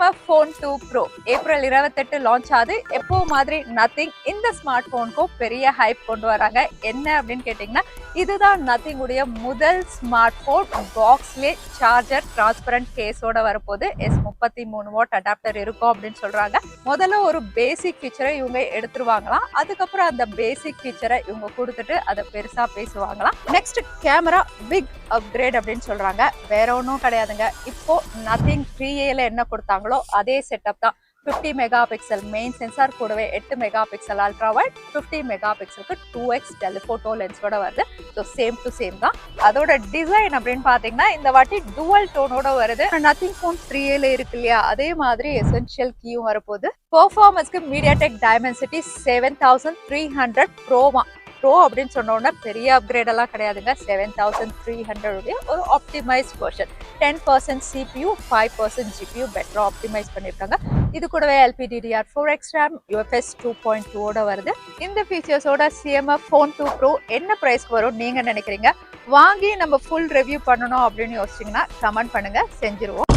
CMF Phone 2 Pro April 28 launch ஆகுது. எப்போ மாதிரி நத்திங் இந்த ஸ்மார்ட் போனுக்கும் பெரிய ஹைப் கொண்டு வராங்க. என்ன அப்படின்னு கேட்டீங்கன்னா, இதுதான் நத்திங் உடைய முதல் ஸ்மார்ட் போன். பாக்ஸ்லேயே சார்ஜர் டிரான்ஸ்பரண்ட் கேஸோட வரப்போது. S33 வாட் அடாப்டர் இருக்கும் அப்படின்னு சொல்றாங்க. முதல்ல ஒரு பேசிக் ஃபீச்சரை இவங்க எடுத்துருவாங்களாம். அதுக்கப்புறம் அந்த பேசிக் ஃபீச்சரை இவங்க கொடுத்துட்டு அதை பெருசா பேசுவாங்களாம். நெக்ஸ்ட் கேமரா பிக் அப்கிரேட் அப்படின்னு சொல்றாங்க. வேற ஒன்றும் கிடையாதுங்க. இப்போ நத்திங் 3Aல என்ன கொடுத்தாங்களோ அதே செட்டப் தான். 50 மெகா பிக்சல் மெயின் சென்சார் கூடவே 8 mega pixel ultra wide, 50 mega பிக்சலுக்கு 2x டெலிஃபோட்டோ லென்ஸோட வருது. ஸோ சேம் டு சேம் தான். அதோட டிசைன் அப்படின்னு பாத்தீங்கன்னா இந்த வாட்டி டுவல் டோனோட வருது. நத்திங் போன் 3Aல இருக்கு இல்லையா, அதே மாதிரி எசென்ஷியல் கீயும் வரப்போகுது. பெர்ஃபார்மன்ஸ்க்கு MediaTek Dimensity 7300 ப்ரோவா. ப்ரோ அப்படின்னு சொன்ன உடனே பெரிய அப்கிரேட் எல்லாம் கிடையாதுங்க. 7300 உடைய ஒரு ஆப்டிமைஸ் வெர்ஷன். 10% CPU, 5% GPU பெட்டரா ஆப்டிமைஸ் பண்ணிருக்காங்க. இது கூடவே LPDDR4X RAM, UFS 2.2 ஓட வருது. இந்த ஃபீச்சர்ஸோட CMF Phone 2 Pro என்ன பிரைஸ்க்கு வரும் நீங்க நினைக்கிறீங்க? வாங்கி நம்ம ஃபுல் ரிவ்யூ பண்ணணும் அப்படின்னு யோசிச்சீங்கன்னா கமெண்ட் பண்ணுங்க, செஞ்சிருவோம்.